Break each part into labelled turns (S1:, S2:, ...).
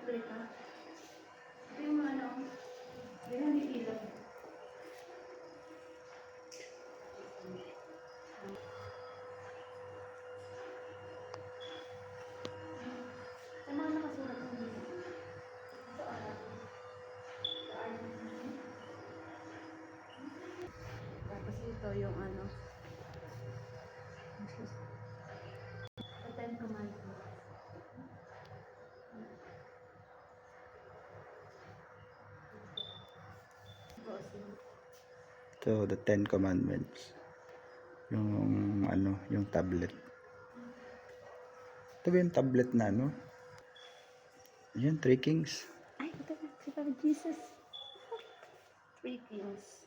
S1: replika. Ito yung mga ano, yan ang ilaw. Sa mga nakasulat mo dito. Ito tapos ito yung ano. The Ten Commandments.
S2: Ito, the Ten Commandments. Yung ano, yung tablet. Ito ba yung tablet na ano? Yan, Three Kings.
S1: Ay, ito na. Si Papa Jesus. Three Kings.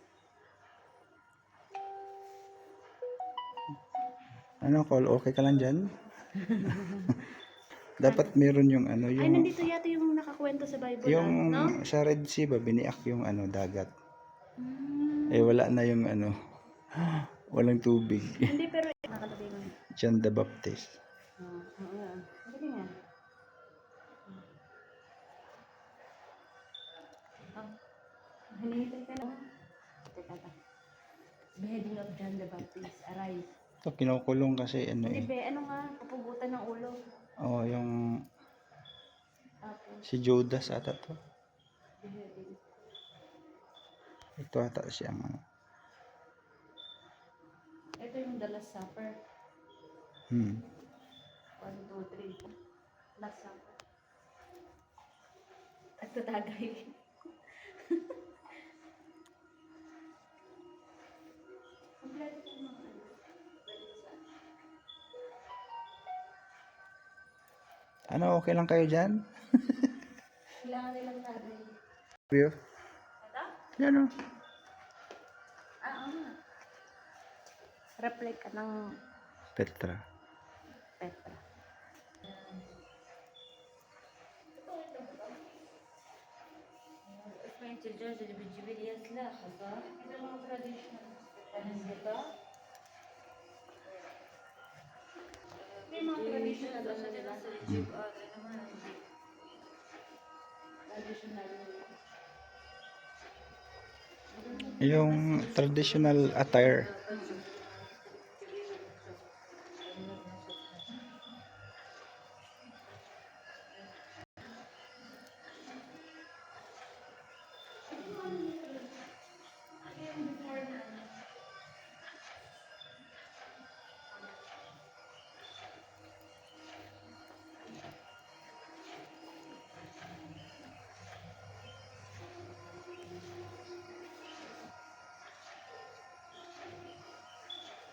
S2: Ano, call okay ka lang dyan? Dapat meron yung ano,
S1: Ay,
S2: yung
S1: nandito yata yung nakakwento sa Bible, no?
S2: sa Red Sea ba, biniak yung ano, dagat.
S1: Mm.
S2: Eh, wala na yung ano, walang tubig.
S1: Hindi, pero nakalagay mo.
S2: John the Baptist.
S1: Oo. Sige nga. Hinihintay ka lang. Teka ka. Beheading of John the Baptist. Arise.
S2: Ito, kinukulong kasi ano
S1: Hindi,
S2: eh.
S1: ano nga, pupugutan ng ulo.
S2: Oh, yung
S1: Tapos,
S2: si Judas ata to.
S1: beheading.
S2: Ito ata siyang ano.
S1: Ito yung The Last Supper. 1, 2, 3. Last Supper. At tatagay. Kompleto yung mga ano.
S2: Ano, okay lang kayo dyan?
S1: Kailangan nilang natin.
S2: View?
S1: Ito?
S2: Yan o.
S1: Oo nga. Replika ng
S2: Petra.
S1: Petra. May mga traditional ano nila. Traditional.
S2: Yung traditional attire.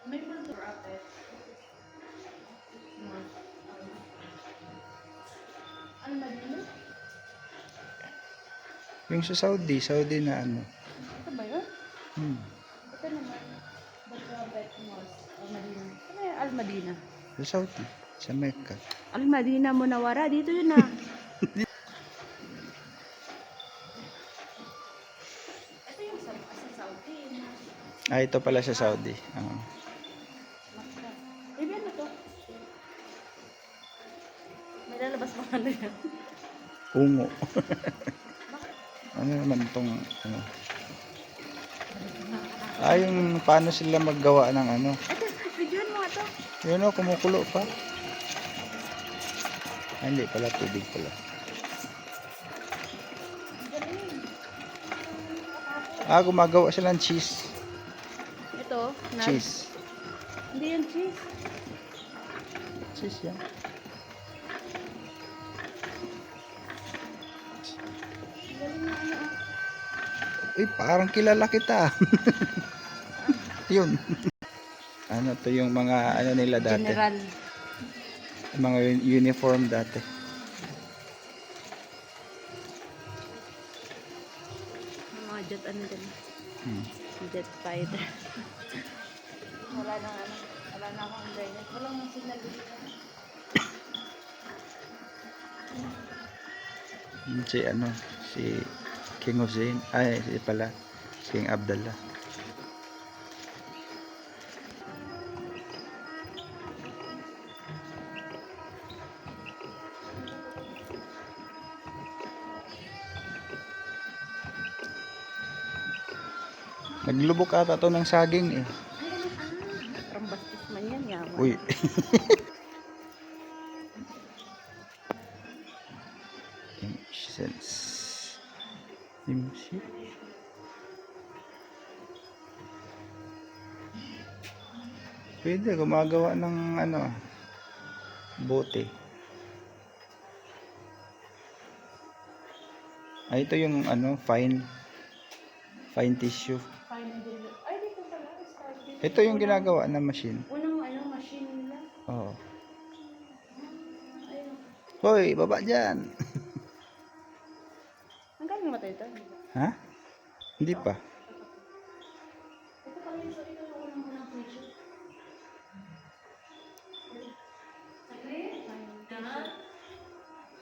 S1: May mga ate. Ano ba yun?
S2: Yung sa Saudi na ano.
S1: Ito ba yun? Ito naman. Bagabet Mosque. Al-Madina. Ano yung Al-Madina?
S2: Sa Saudi. Sa Mecca.
S1: Al-Madina Munawara. Dito yun ah. Ito yung sa Saudi.
S2: Ah, ito pala sa Saudi.
S1: Baby, ano to? May lalabas pa ano yan?
S2: Ungo. Ano naman itong ano? Ah, yung paano sila maggawa ng ano?
S1: Ito, videoan mo nga to.
S2: Yun o, kumukulo pa. Ah, hindi pala, tubig pala. Ah, gumagawa sila ng cheese.
S1: Ito,
S2: Cheese.
S1: Hindi yan cheese.
S2: Cheese yan.
S1: Galing na ano ah.
S2: Uy, parang kilala kita. Yun. Ano to yung mga ano nila dati?
S1: General.
S2: Mga uniform dati.
S1: Mga jet ano din. Jet fighter. Wala na ano. Wala na akong internet. Wala nang signal dito.
S2: Si ano, si King Hussein. Ay, si pala. King Abdullah. Naglubok ata to ng saging eh.
S1: Parang bastos man yan, yaman.
S2: Uy. Incense. Imsi. Pwede gumagawa ng ano, bote. Ay, ito yung ano, fine tissue.
S1: Ay, dito pala.
S2: Ito yung ginagawa na machine.
S1: Unang ano, machine nila.
S2: Oo.
S1: Ayun.
S2: Hoy, baba dyan.
S1: Ang galing naman ito.
S2: Ha? Hindi pa.
S1: Ito pala yung ito yung unang tissue.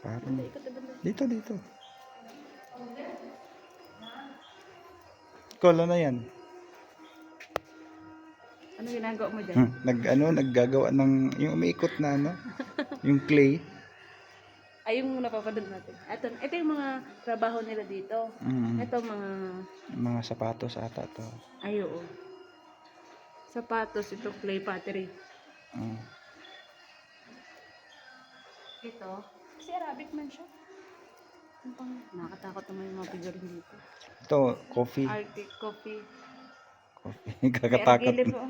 S2: Parang dito. Kola na yan.
S1: Ano ginagawa mo dyan?
S2: Naggagawa ng yung umiikot na ano, yung clay.
S1: Ay, yung napapanood natin. Ito yung mga trabaho nila dito. Ito
S2: Mga sapatos ata to.
S1: ay, oo. Sapatos, ito clay pottery. Ito, kasi Arabic man siya. Ano pang nakakatakot naman yung mga figurine dito.
S2: Ito, coffee.
S1: Arctic coffee.
S2: Kakatakot.
S1: May argile po.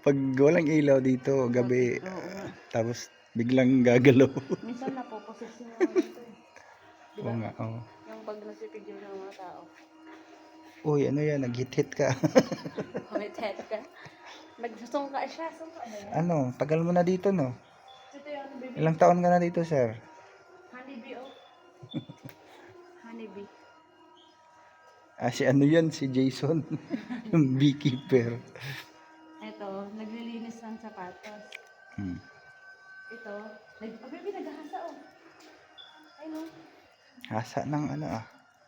S2: Pag walang ilaw dito, gabi,
S1: Oo.
S2: tapos biglang gagalaw.
S1: Minsan napoposes yung mga dito.
S2: Oo nga, oo.
S1: Yung pag nasipigil ng mga tao.
S2: Uy, ano yan, nag-hit ka.
S1: Kumitet ka. Nagsusungka siya. Sungka na yan.
S2: Ano, tagal mo na dito, no?
S1: Ito yung baby.
S2: Ilang taon ka na dito, sir?
S1: Honeybee, oh. Honeybee.
S2: Si ano yan, si Jason. Yung beekeeper.
S1: Ito, naglilinis ng sapatos. Ito, baby, naghahasa, oh. Ay, no.
S2: Hasa ng ano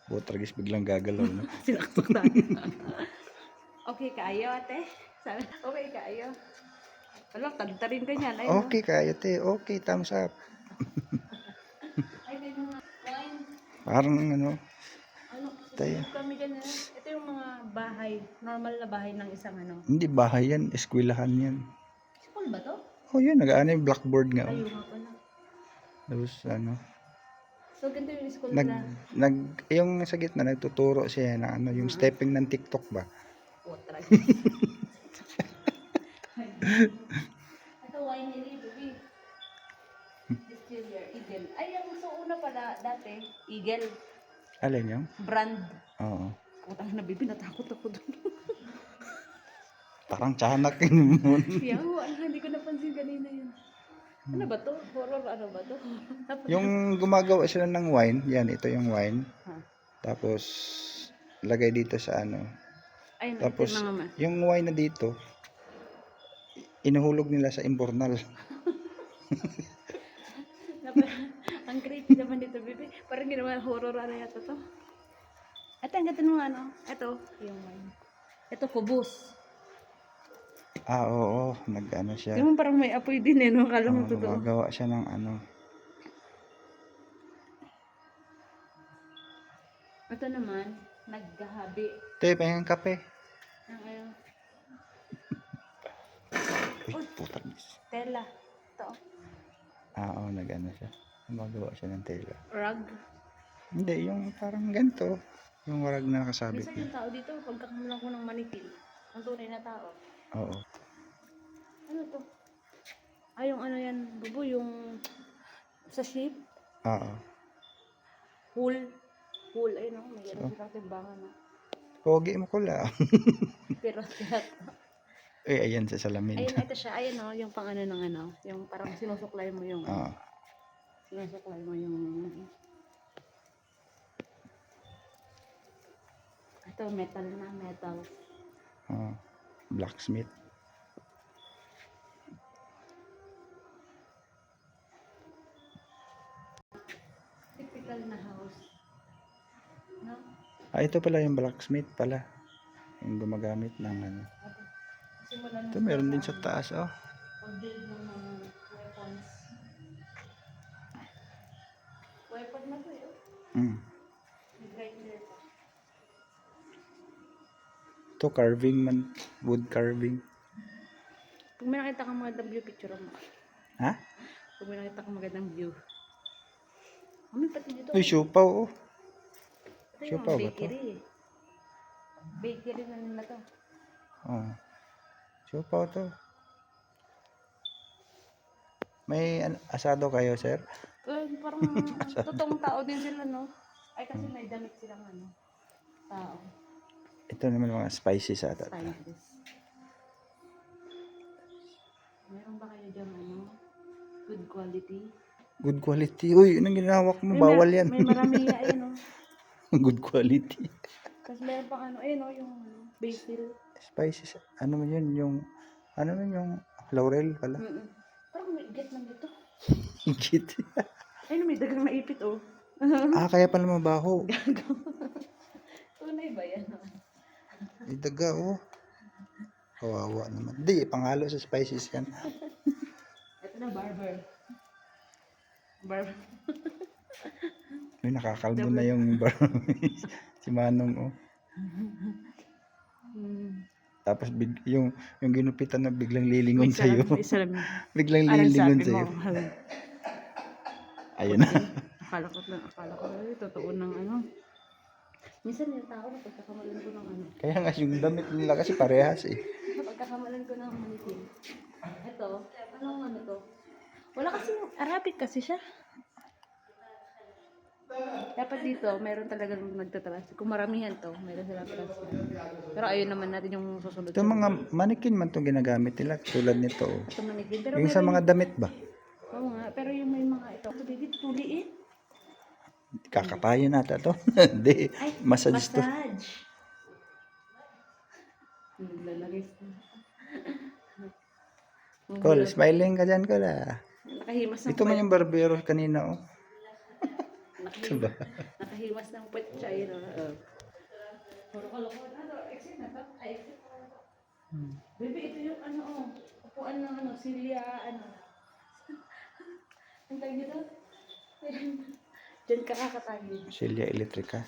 S2: Butragis biglang gagalaw, no?
S1: Sinaksak tayo. Okay kayo, ate? Sabi, okay kayo. Wala, tagta rin ka niyan. Ayun,
S2: Okay kayo, te. Okay, thumbs up.
S1: Ay, may mga wine.
S2: Parang ano,
S1: Ano,
S2: tayo.
S1: susunod kami dyan. Ito yung mga bahay. Normal na bahay ng isang ano.
S2: Hindi bahay yan, eskwelahan yan.
S1: School ba to?
S2: Oh, yun, nag-ano yung blackboard nga.
S1: Ayaw nga pala.
S2: Tapos ano,
S1: So, ganito yung school nila.
S2: yung sa gitna, nagtuturo siya na ano, yung stepping ng TikTok ba?
S1: Potray. Ito, wine nila, baby. Distiller, Eagle. Ay, yung so una pala, dati, Eagle.
S2: Alin yung?
S1: Brand.
S2: Oo.
S1: Putang na, baby, natakot ako doon.
S2: Parang tiyanak yun mo.
S1: Yaw, hindi ko napansin kanina yun. Ano ba to? Horror ano ba to?
S2: Yung gumagawa sila ng wine, yan, ito yung wine. Tapos, lagay dito sa ano.
S1: Ay,
S2: Tapos,
S1: ito yung mga
S2: yung wine na dito, inuhulog nila sa imbornal.
S1: Ang creepy naman dito, baby. Parang ginawa horror ano yata to. Ito, ang ganda nung ano. Ito, yung wine. Ito, kubos.
S2: Oo, nag-ano siya.
S1: Yung parang may apoy din eh, no? Kala mo totoo.
S2: Gumagawa siya ng ano.
S1: Ito naman, naggahabi.
S2: Te, pahingin kape.
S1: Ang ano,
S2: Uy, putangis.
S1: tela. Ito,
S2: Oo, nag-ano siya. Gumagawa siya ng tela.
S1: rug.
S2: Hindi, yung parang ganito. Yung warag na nakasabit
S1: Minsan
S2: niya.
S1: yung tao dito, pagkakamulang ko ng manikin, ang tunay na tao.
S2: Oo.
S1: Ano to? Ay, yung ano yan, bubo, yung sa ship,
S2: Oo.
S1: pool, ayun no, may gano'n silang timbangan no.
S2: Pogi mo ko lang.
S1: Pero tiyata.
S2: Ayan sa salamin.
S1: Ayun, ito siya, ayun no, yung pang ano ng ano, yung parang sinusuklay mo yung,
S2: Oo.
S1: sinusuklay mo yung, ito, metal na, metal.
S2: Oo. Blacksmith.
S1: Typical na house. No?
S2: Ito pala yung blacksmith pala. Yung gumagamit ng ano.
S1: Simulan
S2: Ito meron din sa taas, oh.
S1: pag-build ng mga weapons. Weapon na to eh.
S2: Mm.
S1: May grinder pa.
S2: Ito carving man. Wood carving.
S1: Pag may nakita kang magandang view, picture mo.
S2: Ha?
S1: Pag may nakita kang magandang view. May pati dito.
S2: Uy, siopaw oh.
S1: Ito yung
S2: siopaw ba to?
S1: bakery. Bakery na nila to.
S2: Oh. Siopaw to. May asado kayo, sir?
S1: Parang totoong tao din sila, no? Ay, kasi may damit silang tao.
S2: Ito naman mga spices ata.
S1: Spices. Meron ba kayo dyan, good quality?
S2: Good quality. Uy, anong ginawak mo? Bawal yan.
S1: May marami ayun,
S2: Good quality.
S1: Tapos meron pa yung basil.
S2: Spices. Ano man yun? Ano man yung laurel pala?
S1: Parang may igat lang dito.
S2: Higit.
S1: Ayun, may dagang naipit, oh.
S2: Kaya pala mabaho.
S1: Tunay ba yan?
S2: May daga, oh. Kawawa naman. Di, panghalo sa spices yan.
S1: Ito na, barber.
S2: May nakakalbo na yung si Manong, oh. Tapos yung ginupitan na biglang lilingon sa iyo. Biglang lilingon sa iyo. Ayun na.
S1: Akala ko totoo ng Minsan yung tao na pagkakamalan ko ng
S2: Kaya nga yung damit nila kasi parehas eh.
S1: Pagkakamalan ko ng manitin. Ito, anong to? Wala kasi Arabic kasi siya. Dapat dito, meron talagang nagtatranslate. Kung maramihan to, meron silang translate. Pero ayun naman natin yung susunod.
S2: Ito mga manikin man itong ginagamit nila. Tulad nito. Oh.
S1: Ito manikin. Pero
S2: Yung sa mga damit ba?
S1: Oo nga, pero yung may mga ito. Ito, baby, tuliin.
S2: Kakatayin nata to. Hindi. Massage to.
S1: Lalagay sa...
S2: Col, smiling ka dyan, Col.
S1: Nakahimas ng
S2: Ito man yung barbero kanina, oh. Diba?
S1: Nakahimas ng puwet siya. Puro kalokohan. Exit na to? Exit. Baby, ito yung upuan ng Silya, Ang tawag dito? Diyan ka kakatagin.
S2: Silya Electrica.